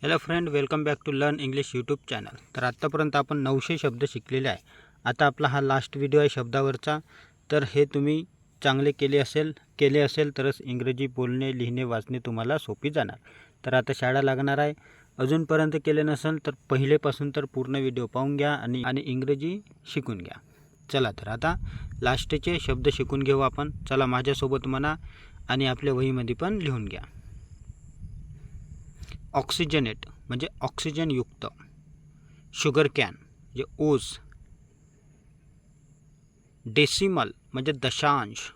Hello friend, welcome back to learn English YouTube channel. तर आत्तापर्यंत आपण 900 शब्द शिकलेले आहे. आता आपला हा लास्ट व्हिडिओ आहे शब्दावरचा. तर हे तुम्ही चांगले केले असेल तरच इंग्रजी बोलणे, लिहिणे, वाचणे तुम्हाला सोपी जाणार. तर आता शाळा लागणार आहे. अजूनपर्यंत केले नसेल तर पहिलेपासून तर पूर्ण व्हिडिओ पाहून घ्या आणि इंग्रजी शिकून घ्या. चला तर आता लास्टचे शब्द शिकून घेऊ आपण. चला माझ्यासोबत म्हणा आणि आपल्या वहीमध्ये पण लिहून घ्या. ऑक्सिजनेट म्हणजे ऑक्सिजनयुक्त. शुगर कॅन म्हणजे ऊस. डेसिमल म्हणजे दशांश.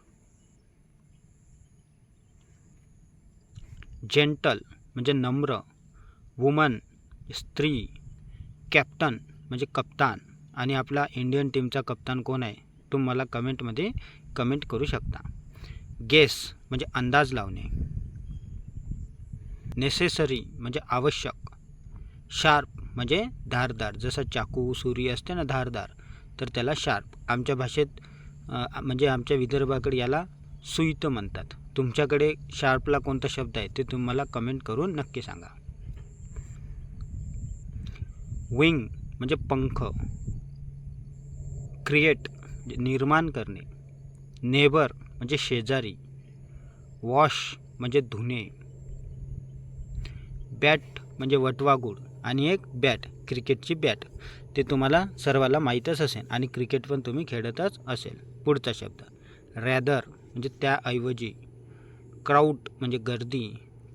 जेंटल म्हणजे नम्र. वुमन स्त्री. कॅप्टन म्हणजे कप्तान. आणि आपला इंडियन टीमचा कप्तान कोण आहे तुम्ही मला कमेंटमध्ये कमेंट करू शकता. गेस म्हणजे अंदाज लावणे. नेसेसरी म्हणजे आवश्यक. शार्प म्हणजे धारदार. जसं चाकू सुरी असते ना धारदार, तर त्याला शार्प. आमच्या भाषेत म्हणजे आमच्या विदर्भाकडे याला सुईतं म्हणतात. तुमच्याकडे शार्पला कोणता शब्द आहे ते तुम्ही मला कमेंट करून नक्की सांगा. विंग म्हणजे पंख. क्रिएट म्हणजे निर्माण करणे. नेबर म्हणजे शेजारी. वॉश म्हणजे धुणे. बॅट म्हणजे वटवाघूळ आणि एक बॅट क्रिकेटची बॅट, ते तुम्हाला सर्वाला माहीतच असेल आणि क्रिकेट पण तुम्ही खेळतच असेल. पुढचा शब्द रॅदर म्हणजे त्याऐवजी. क्राऊड म्हणजे गर्दी.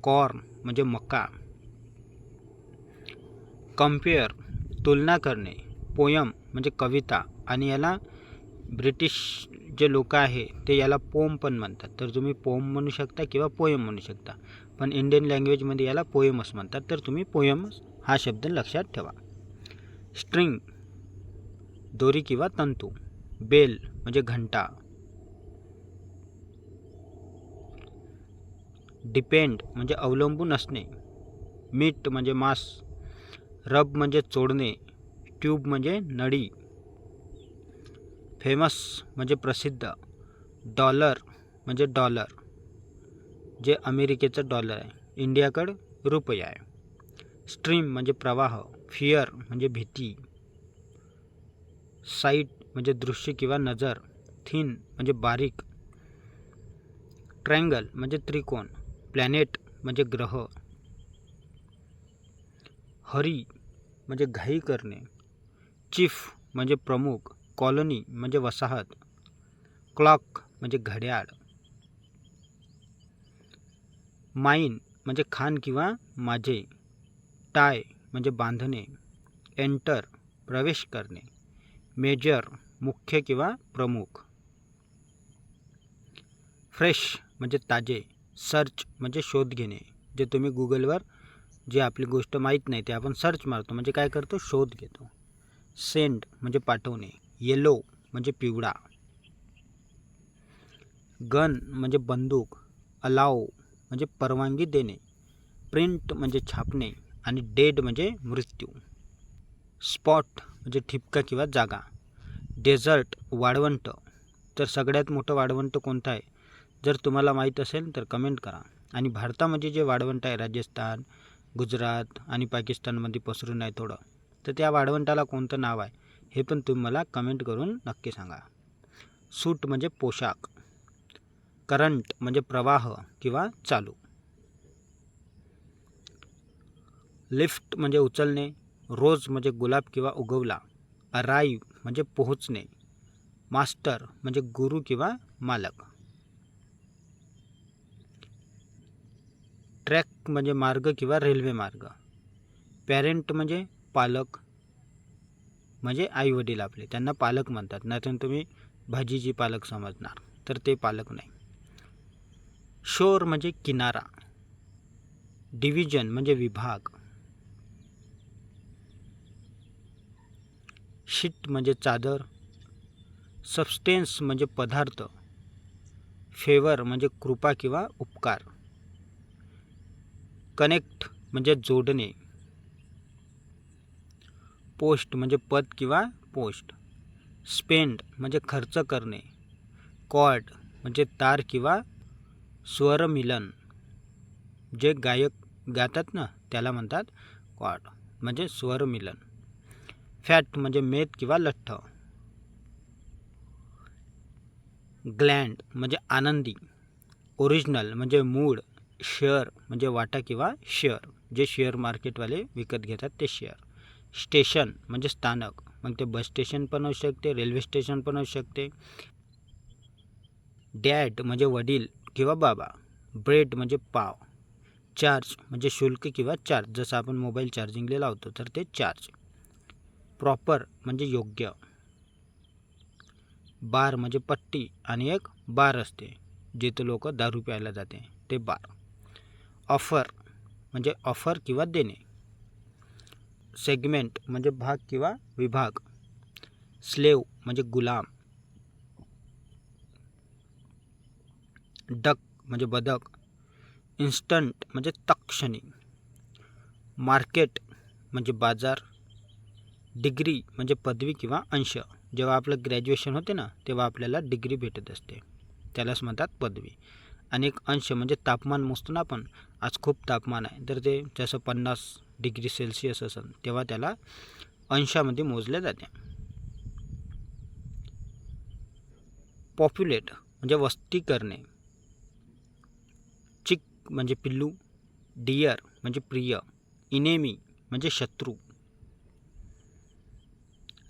कॉर्न म्हणजे मका. कम्पेअर तुलना करणे. पोयम म्हणजे कविता आणि याला ब्रिटिश जे लोक आहे ते याला पोम पण म्हणतात. तर तुम्ही पोम म्हणू शकता किंवा पोयम म्हणू शकता, पण इंडियन लँग्वेजमध्ये याला पोयमच म्हणतात. तर तुम्ही पोयमच हा शब्द लक्षात ठेवा. स्ट्रिंग दोरी किंवा तंतू. बेल म्हणजे घंटा. डिपेंड म्हणजे अवलंबून असणे. मीट म्हणजे मांस. रब म्हणजे चोडणे. ट्यूब म्हणजे नळी. फेमस म्हणजे प्रसिद्ध. डॉलर म्हणजे डॉलर, जे अमेरिकेचं डॉलर आहे. इंडियाकडं रुपया आहे. स्ट्रीम म्हणजे प्रवाह. फिअर म्हणजे भीती. साईट म्हणजे दृश्य किंवा नजर. थिन म्हणजे बारीक. ट्रँगल म्हणजे त्रिकोण. प्लॅनेट म्हणजे ग्रह. हरी म्हणजे घाई करणे. चीफ म्हणजे प्रमुख. कॉलनी म्हणजे वसाहत. क्लॉक म्हणजे घड्याळ. माइन म्हणजे खान किंवा माझे. टाय म्हणजे बांधणे. एंटर प्रवेश करणे. मेजर मुख्य किंवा प्रमुख. फ्रेश म्हणजे ताजे. सर्च म्हणजे शोध घेणे. जे तुम्ही गुगलवर जे आपली गोष्ट माहीत नाही ते आपण सर्च मारतो, म्हणजे काय करतो, शोध घेतो. सेंड म्हणजे पाठवणे. येलो म्हणजे पिवळा. गन म्हणजे बंदूक. अलाव म्हणजे परवानगी देणे. प्रिंट म्हणजे छापणे आणि डेड म्हणजे मृत्यू. स्पॉट म्हणजे ठिपका किंवा जागा. डेझर्ट वाळवंट. तर सगळ्यात मोठं वाळवंट कोणतं आहे जर तुम्हाला माहीत असेल तर कमेंट करा. आणि भारतामध्ये जे वाळवंट आहे राजस्थान, गुजरात आणि पाकिस्तानमध्ये पसरून आहे थोडं, तर त्या वाळवंटाला कोणतं नाव आहे हे पण तुम्ही मला कमेंट करून नक्की सांगा. सूट म्हणजे पोशाख. करंट म्हणजे प्रवाह किंवा चालू. लिफ्ट म्हणजे उचलणे. रोज म्हणजे गुलाब किंवा उगवला. अराईव्ह म्हणजे पोहोचणे. मास्टर म्हणजे गुरु किंवा मालक. ट्रॅक म्हणजे मार्ग किंवा रेल्वे मार्ग. पॅरेंट म्हणजे पालक, म्हणजे आई वडील आपले, त्यांना पालक म्हणतात. नाहीतर तुम्ही भाजीची पालक समजणार, तर ते पालक नाही. शोर म्हणजे किनारा. डिव्हिजन म्हणजे विभाग. शीट म्हणजे चादर. सबस्टेन्स म्हणजे पदार्थ. फेवर म्हणजे कृपा किंवा उपकार. कनेक्ट म्हणजे जोडणे. पोस्ट म्हणजे पद किंवा पोस्ट. स्पेंड म्हणजे खर्च करणे. कॉर्ड म्हणजे तार किंवा स्वरमिलन. जे गायक गातात ना त्याला म्हणतात कॉर्ड म्हणजे स्वरमिलन. फॅट म्हणजे मेद किंवा लठ्ठ. ग्लॅड म्हणजे आनंदी. ओरिजिनल म्हणजे मूळ. शेअर म्हणजे वाटा किंवा शेअर, जे शेअर मार्केटवाले विकत घेतात ते शेअर. स्टेशन म्हणजे स्थानक, मग ते बस स्टेशन पण असू शकते, रेल्वे स्टेशन पण असू शकते. डॅड म्हणजे वडील किंवा बाबा. ब्रेड म्हणजे पाव. चार्ज म्हणजे शुल्क किंवा चार्ज, जसं आपण मोबाईल चार्जिंगला लावतो तर ते चार्ज. प्रॉपर म्हणजे योग्य. बार म्हणजे पट्टी आणि एक बार असते जिथे लोक दारू प्यायला जाते ते बार. ऑफर म्हणजे ऑफर किंवा देणे. सेगमेंट म्हणजे भाग किंवा विभाग. स्लेव म्हणजे गुलाम. डक म्हणजे बदक. इन्स्टंट म्हणजे तत्क्षणी. मार्केट म्हणजे बाजार. डिग्री म्हणजे पदवी किंवा अंश. जेव्हा आपलं ग्रॅज्युएशन होते ना तेव्हा आपल्याला डिग्री भेटत असते, त्यालाच म्हणतात पदवी. आणि एक अंश म्हणजे तापमान मोजतो ना आपण, आज खूप तापमान आहे तर ते जसं 50 डिग्री सेल्सिअस असेल तेव्हा त्याला अंशामध्ये मोजले जाते. पॉप्युलेट म्हणजे वस्ती करणे. चिक म्हणजे पिल्लू. डिअर म्हणजे प्रिय. इनेमी म्हणजे शत्रू.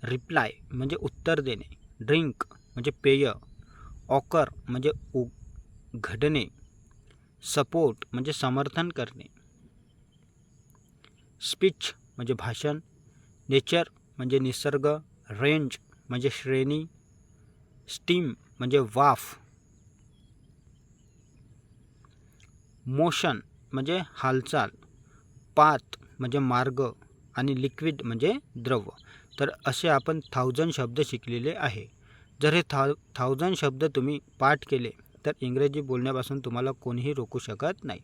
रिप्लाय म्हणजे उत्तर देणे. ड्रिंक म्हणजे पेय. ऑकर म्हणजे घडणे. सपोर्ट म्हणजे समर्थन करणे. स्पीच म्हणजे भाषण. नेचर म्हणजे निसर्ग. रेंज म्हणजे श्रेणी. स्टीम म्हणजे वाफ. मोशन म्हणजे हालचाल. पाथ म्हणजे मार्ग आणि लिक्विड म्हणजे द्रव. तर असे आपण 1000 शब्द शिकलेले आहे. जर हे 1000 शब्द तुम्ही पाठ केले तर इंग्रजी बोलण्यापासून तुम्हाला कोणीही रोखू शकत नाही.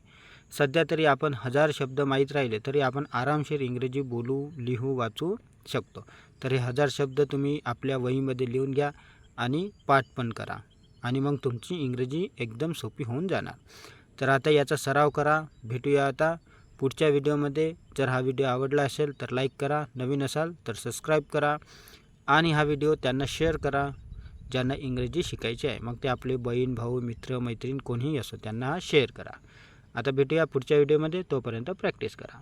सध्या तरी आपण 1000 शब्द माहीत राहिले तरी आपण आरामशीर इंग्रजी बोलू, लिहू, वाचू शकतो. तर हे 1000 शब्द तुम्ही आपल्या वहीमध्ये लिहून घ्या आणि पाठ पण करा आणि मग तुमची इंग्रजी एकदम सोपी होऊन जाणार. तर आता याचा सराव करा. भेटूया आता पुढच्या व्हिडिओमध्ये. जर हा व्हिडिओ आवडला असेल तर लाईक करा, नवीन असाल तर सबस्क्राईब करा आणि हा व्हिडिओ त्यांना शेअर करा ज्यांना इंग्रजी शिकायचे आहे. मग ते आपले बहीण, भाऊ, मित्र, मैत्रीण कोणीही असो त्यांना शेअर करा. आता भेटूया पुढच्या व्हिडिओमध्ये. तोपर्यंत प्रॅक्टिस करा.